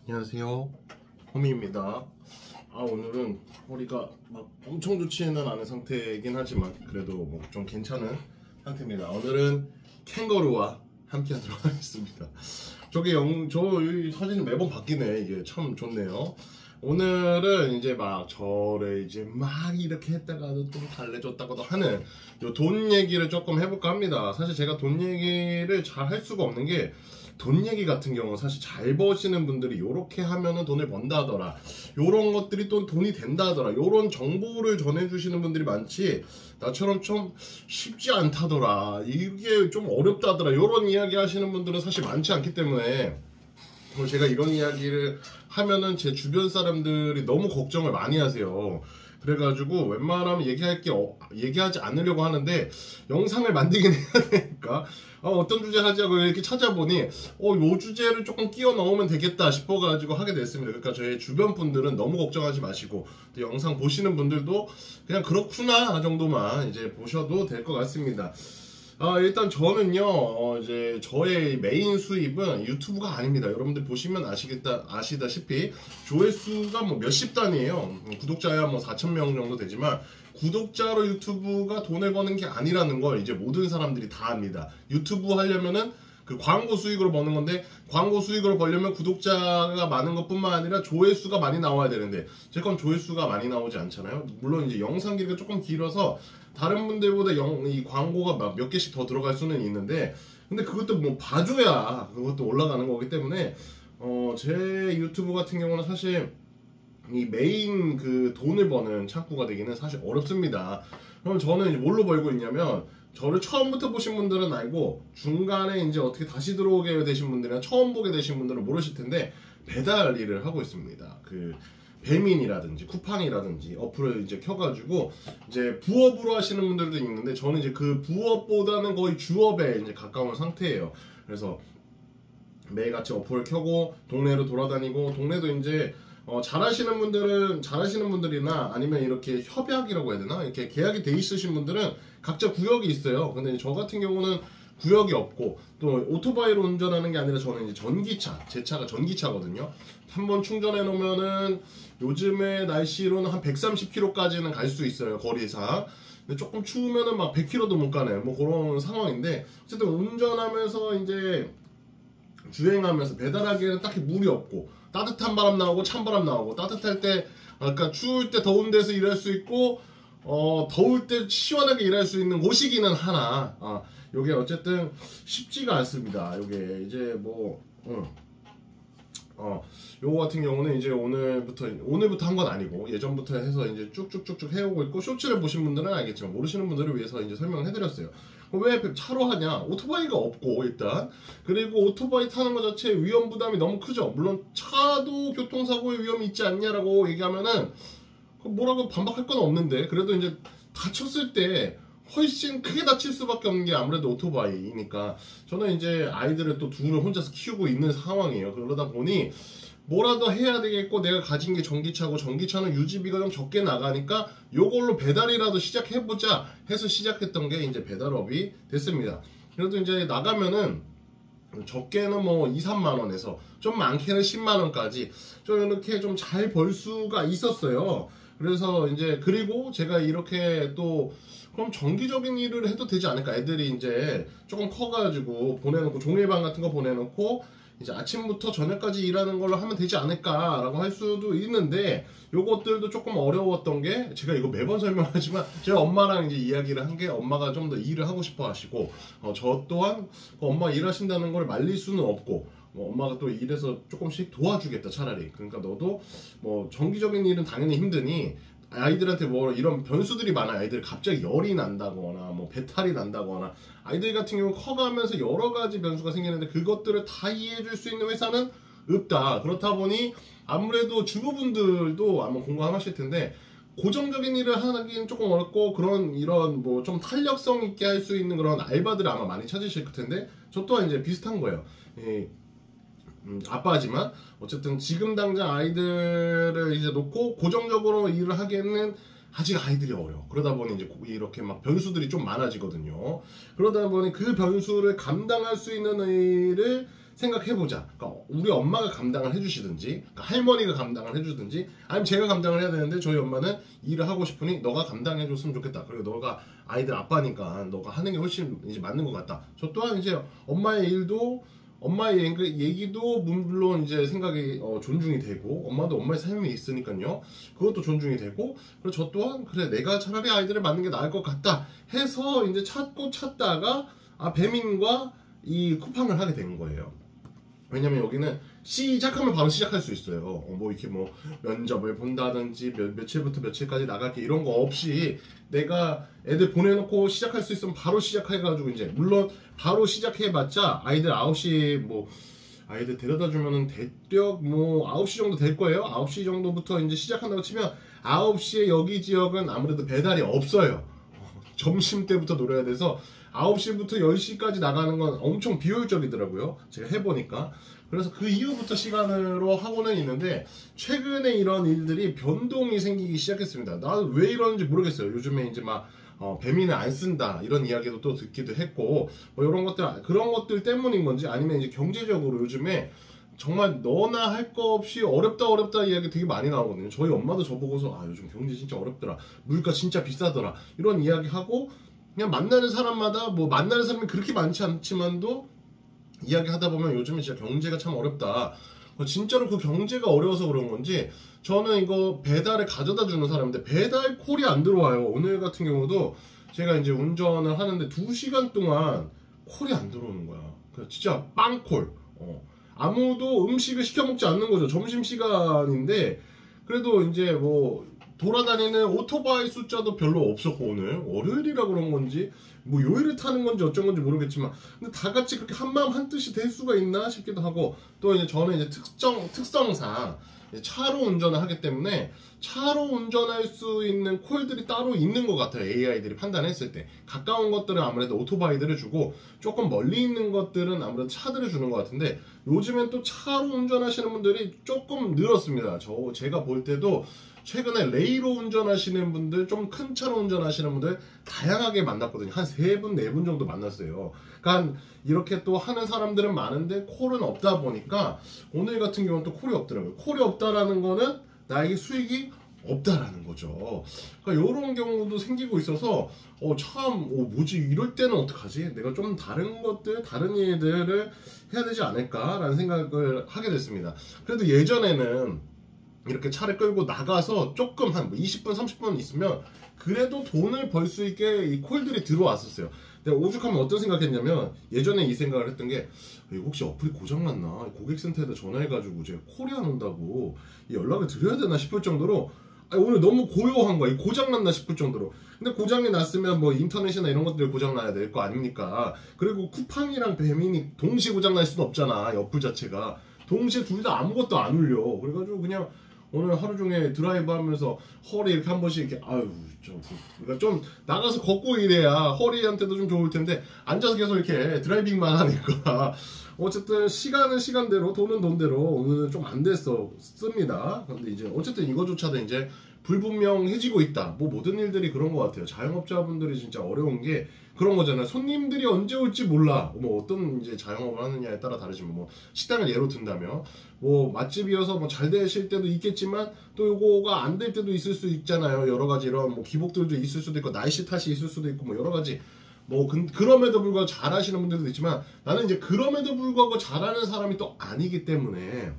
안녕하세요, 호미입니다. 오늘은 허리가 막 엄청 좋지는 않은 상태이긴 하지만 그래도 뭐 좀 괜찮은 상태입니다. 오늘은 캥거루와 함께 하도록 하겠습니다. 저 사진이 매번 바뀌네. 이게 참 좋네요. 오늘은 이제 막 저를 이제 막 이렇게 했다가도 또 달래줬다가도 하는 요 돈 얘기를 조금 해볼까 합니다. 사실 제가 돈 얘기를 잘 할 수가 없는 게, 돈 얘기 같은 경우는 사실 잘 버시는 분들이 요렇게 하면은 돈을 번다 하더라, 요런 것들이 또 돈이 된다 하더라, 요런 정보를 전해주시는 분들이 많지, 나처럼 좀 쉽지 않다더라, 이게 좀 어렵다더라, 요런 이야기 하시는 분들은 사실 많지 않기 때문에, 제가 이런 이야기를 하면은 제 주변 사람들이 너무 걱정을 많이 하세요. 그래가지고 웬만하면 얘기하지 않으려고 하는데, 영상을 만들긴 해야 되니까 어떤 주제 하자고 이렇게 찾아보니 요 주제를 조금 끼워 넣으면 되겠다 싶어가지고 하게 됐습니다. 그러니까 저희 주변 분들은 너무 걱정하지 마시고, 또 영상 보시는 분들도 그냥 그렇구나 정도만 이제 보셔도 될 것 같습니다. 일단 저는요, 이제 저의 메인 수입은 유튜브가 아닙니다. 여러분들 보시면 아시다시피 조회수가 뭐 몇십 단이에요. 구독자야 뭐 4,000명 정도 되지만, 구독자로 유튜브가 돈을 버는 게 아니라는 걸 이제 모든 사람들이 다 압니다. 유튜브 하려면은 그 광고 수익으로 버는 건데, 광고 수익으로 벌려면 구독자가 많은 것뿐만 아니라 조회수가 많이 나와야 되는데, 제 건 조회수가 많이 나오지 않잖아요. 물론 이제 영상 길이가 조금 길어서 다른 분들보다 이 광고가 몇 개씩 더 들어갈 수는 있는데, 근데 그것도 뭐 봐줘야 그것도 올라가는 거기 때문에 제 유튜브 같은 경우는 사실 이 메인 그 돈을 버는 창구가 되기는 사실 어렵습니다. 그럼 저는 이제 뭘로 벌고 있냐면, 저를 처음부터 보신 분들은 알고, 중간에 이제 어떻게 다시 들어오게 되신 분들이나 처음 보게 되신 분들은 모르실 텐데, 배달 일을 하고 있습니다. 그 배민이라든지 쿠팡이라든지 어플을 이제 켜가지고 이제 부업으로 하시는 분들도 있는데, 저는 이제 그 부업보다는 거의 주업에 이제 가까운 상태예요. 그래서 매일같이 어플을 켜고 동네로 돌아다니고, 동네도 이제 잘하시는 분들이나 아니면 이렇게 협약이라고 해야 되나? 이렇게 계약이 돼 있으신 분들은 각자 구역이 있어요. 근데 저 같은 경우는 구역이 없고, 또 오토바이로 운전하는 게 아니라 저는 이제 전기차, 제 차가 전기차거든요. 한번 충전해 놓으면은 요즘에 날씨로는 한 130km까지는 갈 수 있어요, 거리상. 근데 조금 추우면은 막 100km도 못 가네, 뭐 그런 상황인데, 어쨌든 운전하면서 이제 주행하면서 배달하기에는 딱히 무리 없고, 따뜻한 바람 나오고 찬바람 나오고, 따뜻할 때, 그러니까 추울 때 더운 데서 일할 수 있고, 더울 때 시원하게 일할 수 있는 곳이기는 하나, 요게 어쨌든 쉽지가 않습니다. 요게 이제 뭐 요거 같은 경우는 이제 오늘부터 한 건 아니고, 예전부터 해서 이제 쭉쭉쭉쭉 해오고 있고, 쇼츠를 보신 분들은 알겠지만 모르시는 분들을 위해서 이제 설명을 해드렸어요. 왜 차로 하냐? 오토바이가 없고, 일단, 그리고 오토바이 타는 것 자체 위험 부담이 너무 크죠. 물론 차도 교통사고의 위험이 있지 않냐라고 얘기하면은 뭐라고 반박할 건 없는데, 그래도 이제 다쳤을 때 훨씬 크게 다칠 수밖에 없는 게 아무래도 오토바이니까, 저는 이제 아이들을 또 둘을 혼자서 키우고 있는 상황이에요. 그러다 보니 뭐라도 해야 되겠고, 내가 가진 게 전기차고, 전기차는 유지비가 좀 적게 나가니까 요걸로 배달이라도 시작해보자 해서 시작했던 게 이제 배달업이 됐습니다. 그래도 이제 나가면은 적게는 뭐 2, 3만원에서 좀 많게는 10만원까지 좀 이렇게 좀 잘 벌 수가 있었어요. 그래서 이제, 그리고 제가 이렇게 또 그럼 정기적인 일을 해도 되지 않을까, 애들이 이제 조금 커가지고 보내놓고, 종일반 같은 거 보내놓고 이제 아침부터 저녁까지 일하는 걸로 하면 되지 않을까 라고 할 수도 있는데, 요것들도 조금 어려웠던 게, 제가 이거 매번 설명하지만 제가 엄마랑 이제 이야기를 한 게, 엄마가 좀 더 일을 하고 싶어 하시고, 저 또한 엄마 일하신다는 걸 말릴 수는 없고, 엄마가 또 일해서 조금씩 도와주겠다 차라리, 그러니까 너도 뭐 정기적인 일은 당연히 힘드니 아이들한테 뭐 이런 변수들이 많아요. 아이들 갑자기 열이 난다거나 뭐 배탈이 난다거나, 아이들 같은 경우 커가면서 여러 가지 변수가 생기는데, 그것들을 다 이해해줄 수 있는 회사는 없다. 그렇다 보니 아무래도 주부분들도 아마 공감하실 텐데, 고정적인 일을 하기는 조금 어렵고, 이런 뭐 좀 탄력성 있게 할 수 있는 그런 알바들을 아마 많이 찾으실 텐데, 저 또한 이제 비슷한 거예요. 아빠지만 어쨌든 지금 당장 아이들을 이제 놓고 고정적으로 일을 하기에는 아직 아이들이 어려워. 그러다 보니 이제 이렇게 막 변수들이 좀 많아지거든요. 그러다 보니 그 변수를 감당할 수 있는 일을 생각해보자. 그러니까 우리 엄마가 감당을 해주시든지, 그러니까 할머니가 감당을 해주든지, 아니면 제가 감당을 해야 되는데 저희 엄마는 일을 하고 싶으니 너가 감당해줬으면 좋겠다. 그리고 너가 아이들 아빠니까 너가 하는 게 훨씬 이제 맞는 것 같다. 저 또한 이제 엄마의 일도, 엄마의 얘기도 물론 이제 생각이 존중이 되고, 엄마도 엄마의 삶이 있으니까요. 그것도 존중이 되고, 그리고 저 또한 그래 내가 차라리 아이들을 낳는 게 나을 것 같다 해서 이제 찾다가 배민과 이 쿠팡을 하게 된 거예요. 왜냐면 여기는 시작하면 바로 시작할 수 있어요. 뭐 이렇게 뭐 면접을 본다든지 며칠부터 며칠까지 나갈게 이런 거 없이 내가 애들 보내놓고 시작할 수 있으면 바로 시작해가지고, 이제 물론 바로 시작해봤자 아이들 9시 뭐 아이들 데려다 주면은 대략 뭐 9시 정도 될 거예요. 9시 정도부터 이제 시작한다고 치면 9시에 여기 지역은 아무래도 배달이 없어요. 점심 때부터 노려야 돼서 9시부터 10시까지 나가는 건 엄청 비효율적이더라고요. 제가 해보니까. 그래서 그 이후부터 시간으로 하고는 있는데, 최근에 이런 일들이 변동이 생기기 시작했습니다. 나도 왜 이러는지 모르겠어요. 요즘에 이제 막 배민을 안 쓴다 이런 이야기도 또 듣기도 했고, 뭐 이런 것들, 그런 것들 때문인 건지, 아니면 이제 경제적으로 요즘에 정말 너나 할 거 없이 어렵다 이야기 되게 많이 나오거든요. 저희 엄마도 저보고서 요즘 경제 진짜 어렵더라, 물가 진짜 비싸더라 이런 이야기 하고, 그냥 만나는 사람마다 뭐 만나는 사람이 그렇게 많지 않지만도 이야기하다 보면 요즘에 진짜 경제가 참 어렵다. 진짜로 그 경제가 어려워서 그런 건지, 저는 이거 배달을 가져다 주는 사람인데 배달 콜이 안 들어와요. 오늘 같은 경우도 제가 이제 운전을 하는데 2시간 동안 콜이 안 들어오는 거야. 진짜 빵콜. 아무도 음식을 시켜 먹지 않는 거죠. 점심시간인데. 그래도 이제 뭐 돌아다니는 오토바이 숫자도 별로 없었고, 오늘 월요일이라 그런 건지 뭐 요일을 타는 건지 어쩐 건지 모르겠지만, 근데 다 같이 그렇게 한마음 한뜻이 될 수가 있나 싶기도 하고, 또 이제 저는 이제 특성상 차로 운전을 하기 때문에 차로 운전할 수 있는 콜들이 따로 있는 것 같아요. AI들이 판단했을 때 가까운 것들은 아무래도 오토바이들을 주고, 조금 멀리 있는 것들은 아무래도 차들을 주는 것 같은데, 요즘엔 또 차로 운전하시는 분들이 조금 늘었습니다. 제가 볼 때도 최근에 레이로 운전하시는 분들, 좀 큰 차로 운전하시는 분들 다양하게 만났거든요. 한 3분, 4분 정도 만났어요. 그러니까 이렇게 또 하는 사람들은 많은데 콜은 없다 보니까 오늘 같은 경우는 또 콜이 없더라고요. 콜이 없다라는 거는 나에게 수익이 없다라는 거죠. 그러니까 이런 경우도 생기고 있어서 뭐지, 이럴 때는 어떡하지? 내가 좀 다른 것들, 다른 일들을 해야 되지 않을까라는 생각을 하게 됐습니다. 그래도 예전에는 이렇게 차를 끌고 나가서 조금 한 20분 30분 있으면 그래도 돈을 벌 수 있게 이 콜들이 들어왔었어요. 내가 오죽하면 어떤 생각했냐면, 예전에 이 생각을 했던 게, 혹시 어플이 고장났나, 고객센터에다 전화해가지고 제가 콜이 안 온다고 연락을 드려야 되나 싶을 정도로, 오늘 너무 고요한 거야. 고장났나 싶을 정도로. 근데 고장이 났으면 뭐 인터넷이나 이런 것들 고장나야 될 거 아닙니까? 그리고 쿠팡이랑 배민이 동시에 고장날 수는 없잖아. 이 어플 자체가 동시에 둘 다 아무것도 안 울려. 그래가지고 그냥 오늘 하루 종일 드라이브 하면서 허리 이렇게 한 번씩 이렇게 그러니까 좀 나가서 걷고 이래야 허리한테도 좀 좋을 텐데, 앉아서 계속 이렇게 드라이빙만 하니까 어쨌든 시간은 시간대로, 돈은 돈대로 오늘은 좀 안 됐어 씁니다. 근데 이제 어쨌든 이거조차도 이제 불분명해지고 있다. 뭐 모든 일들이 그런 것 같아요. 자영업자분들이 진짜 어려운 게 그런 거잖아요. 손님들이 언제 올지 몰라. 뭐 어떤 이제 자영업을 하느냐에 따라 다르지만, 뭐 식당을 예로 든다면 뭐 맛집이어서 뭐 잘 되실 때도 있겠지만, 또 요거가 안 될 때도 있을 수 있잖아요. 여러 가지 이런 뭐 기복들도 있을 수도 있고, 날씨 탓이 있을 수도 있고, 뭐 여러 가지. 뭐 그럼에도 불구하고 잘하시는 분들도 있지만, 나는 이제 그럼에도 불구하고 잘하는 사람이 또 아니기 때문에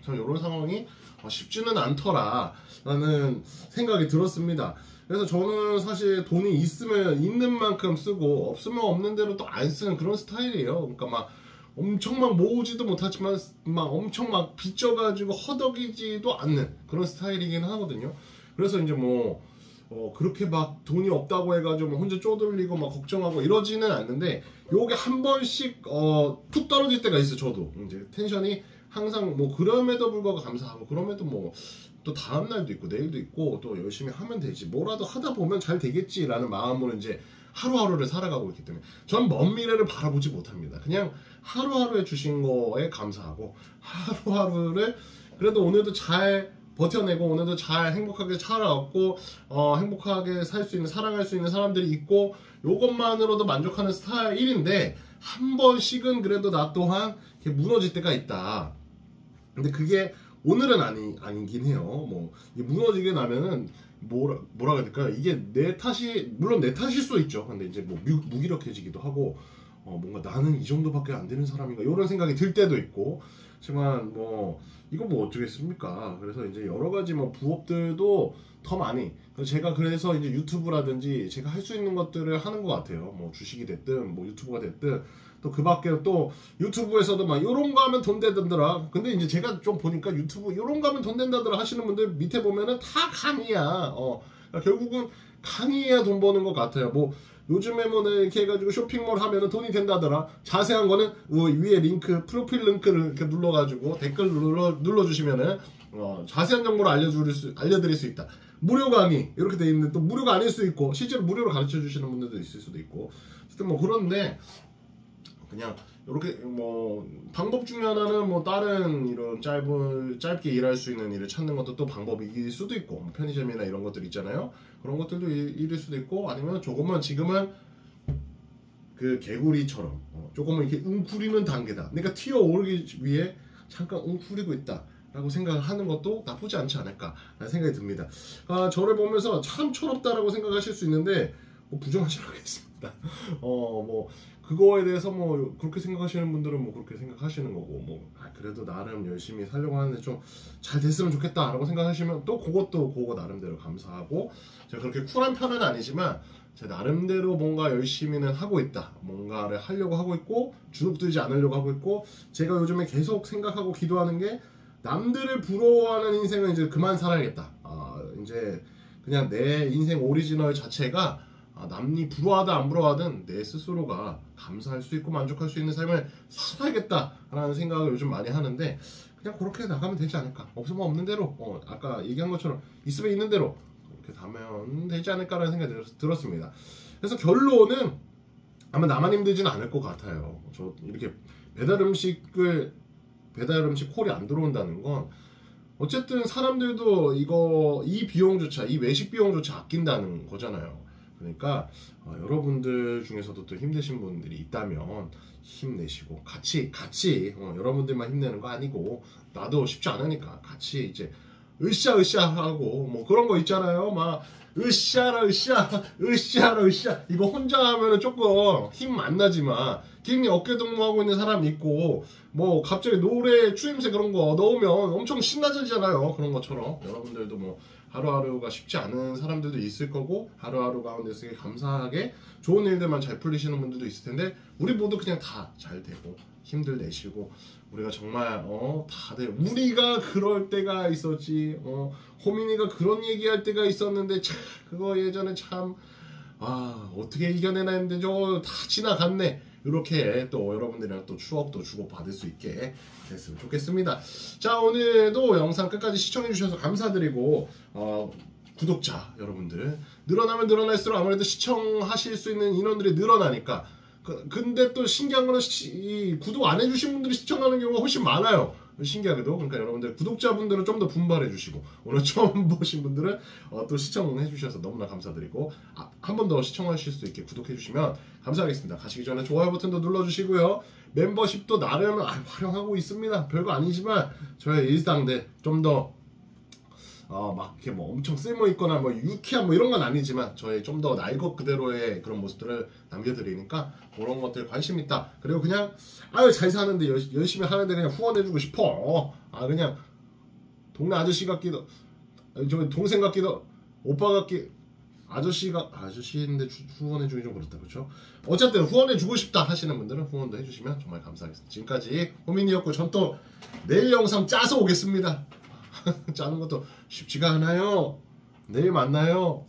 참 이런 상황이 쉽지는 않더라 라는 생각이 들었습니다. 그래서 저는 사실 돈이 있으면 있는 만큼 쓰고, 없으면 없는 대로 또 안 쓰는 그런 스타일이에요. 그러니까 막 엄청 막 모으지도 못하지만 막 엄청 막 빚져가지고 허덕이지도 않는 그런 스타일이긴 하거든요. 그래서 이제 뭐 그렇게 막 돈이 없다고 해가지고 뭐 혼자 쪼들리고 막 걱정하고 이러지는 않는데, 요게 한 번씩 툭 떨어질 때가 있어요. 저도 이제 텐션이 항상 뭐 그럼에도 불구하고 감사하고, 그럼에도 뭐 또 다음 날도 있고 내일도 있고, 또 열심히 하면 되지, 뭐라도 하다 보면 잘 되겠지라는 마음으로 이제 하루하루를 살아가고 있기 때문에 전 먼 미래를 바라보지 못합니다. 그냥 하루하루에 주신 거에 감사하고, 하루하루를 그래도 오늘도 잘 버텨내고, 오늘도 잘 행복하게 살아왔고, 행복하게 살 수 있는, 사랑할 수 있는 사람들이 있고, 요것만으로도 만족하는 스타일인데, 한 번씩은 그래도 나 또한 이렇게 무너질 때가 있다. 근데 그게 오늘은 아니긴 해요. 뭐 무너지게 나면은 뭐라 해야 될까요? 이게 내 탓이 물론 내 탓일 수도 있죠. 근데 이제 뭐 무기력해지기도 하고 뭔가 나는 이 정도밖에 안 되는 사람인가 이런 생각이 들 때도 있고. 하지만 뭐 이거 뭐 어쩌겠습니까? 그래서 이제 여러 가지 뭐 부업들도 더 많이 제가 그래서 이제 유튜브라든지 제가 할 수 있는 것들을 하는 것 같아요. 뭐 주식이 됐든 뭐 유튜브가 됐든 또 그 밖에 또 유튜브에서도 막 요런 거 하면 돈 된다더라. 근데 이제 제가 좀 보니까 유튜브 요런 거 하면 돈 된다더라 하시는 분들 밑에 보면은 다 강의야. 그러니까 결국은 강의해야 돈 버는 것 같아요. 뭐 요즘에 뭐 이렇게 해가지고 쇼핑몰 하면은 돈이 된다더라. 자세한 거는 위에 링크 프로필 링크를 이렇게 눌러가지고 댓글 눌러주시면은 자세한 정보를 알려드릴 수 있다. 무료 강의 이렇게 돼 있는데 또 무료가 아닐 수 있고 실제로 무료로 가르쳐 주시는 분들도 있을 수도 있고. 하여튼 뭐 그런데 그냥 이렇게 뭐 방법 중에 하나는 뭐 다른 이런 짧게 일할 수 있는 일을 찾는 것도 또 방법일 수도 있고 뭐 편의점이나 이런 것들 있잖아요. 그런 것들도 일일 수도 있고 아니면 조금은 지금은 그 개구리처럼 조금은 이렇게 웅크리는 단계다. 내가 튀어오르기 위해 잠깐 웅크리고 있다. 라고 생각을 하는 것도 나쁘지 않지 않을까 라는 생각이 듭니다. 저를 보면서 참 철없다라고 생각하실 수 있는데 뭐 부정하지 않겠습니다. 뭐 그거에 대해서 뭐 그렇게 생각하시는 분들은 뭐 그렇게 생각하시는 거고 뭐 그래도 나름 열심히 살려고 하는데 좀 잘 됐으면 좋겠다라고 생각하시면 또 그거 나름대로 감사하고 제가 그렇게 쿨한 편은 아니지만 제 나름대로 뭔가 열심히는 하고 있다. 뭔가를 하려고 하고 있고 주눅들지 않으려고 하고 있고 제가 요즘에 계속 생각하고 기도하는 게 남들을 부러워하는 인생은 이제 그만 살아야겠다. 이제 그냥 내 인생 오리지널 자체가 남이 부러워하든 안 부러워하든 내 스스로가 감사할 수 있고 만족할 수 있는 삶을 살아야겠다라는 생각을 요즘 많이 하는데 그냥 그렇게 나가면 되지 않을까. 없으면 없는 대로 아까 얘기한 것처럼 있으면 있는 대로 그렇게 가면 되지 않을까라는 생각이 들었습니다. 그래서 결론은 아마 나만 힘들지는 않을 것 같아요. 저 이렇게 배달 음식 콜이 안 들어온다는 건 어쨌든 사람들도 이 비용조차 이 외식 비용조차 아낀다는 거잖아요. 그러니까 여러분들 중에서도 또 힘드신 분들이 있다면 힘내시고 같이 여러분들만 힘내는 거 아니고 나도 쉽지 않으니까 같이 이제 으쌰 하고 뭐 그런 거 있잖아요. 막 으쌰라 이거 혼자 하면은 조금 힘 안 나지만 괜히 어깨 동무하고 있는 사람 있고 뭐 갑자기 노래 추임새 그런 거 넣으면 엄청 신나지잖아요. 그런 것처럼 여러분들도 뭐 하루하루가 쉽지 않은 사람들도 있을 거고 하루하루 가운데서 감사하게 좋은 일들만 잘 풀리시는 분들도 있을 텐데 우리 모두 그냥 다 잘 되고 힘들 내시고 우리가 정말 다들 우리가 그럴 때가 있었지 호민이가 그런 얘기할 때가 있었는데 참 그거 예전에 참 어떻게 이겨내나 했는데 저거 다 지나갔네. 이렇게 또 여러분들이랑 또 추억도 주고받을 수 있게 됐으면 좋겠습니다. 자, 오늘도 영상 끝까지 시청해주셔서 감사드리고 구독자 여러분들 늘어나면 늘어날수록 아무래도 시청하실 수 있는 인원들이 늘어나니까 근데 또 신기한 거는 구독 안 해주신 분들이 시청하는 경우가 훨씬 많아요. 신기하게도. 그러니까 여러분들 구독자분들은 좀 더 분발해 주시고 오늘 처음 보신 분들은 또 시청해 주셔서 너무나 감사드리고 한 번 더 시청하실 수 있게 구독해 주시면 감사하겠습니다. 가시기 전에 좋아요 버튼도 눌러주시고요. 멤버십도 나름 활용하고 있습니다. 별거 아니지만 저의 일상들 좀 더 막 이렇게 뭐 엄청 쓸모 있거나 뭐 유쾌한 뭐 이런 건 아니지만 저의 좀 더 날 것 그대로의 그런 모습들을 남겨드리니까 그런 것들 관심 있다. 그리고 그냥 잘 사는데 열심히 하는데 그냥 후원해주고 싶어. 그냥 동네 아저씨 같기도 저 동생 같기도 오빠 같기 아저씨인데 후원해주기 좀 그렇다 그렇죠? 어쨌든 후원해주고 싶다 하시는 분들은 후원도 해주시면 정말 감사하겠습니다. 지금까지 호민이었고 전 또 내일 영상 짜서 오겠습니다. 짜는 것도 쉽지가 않아요. 내일 만나요.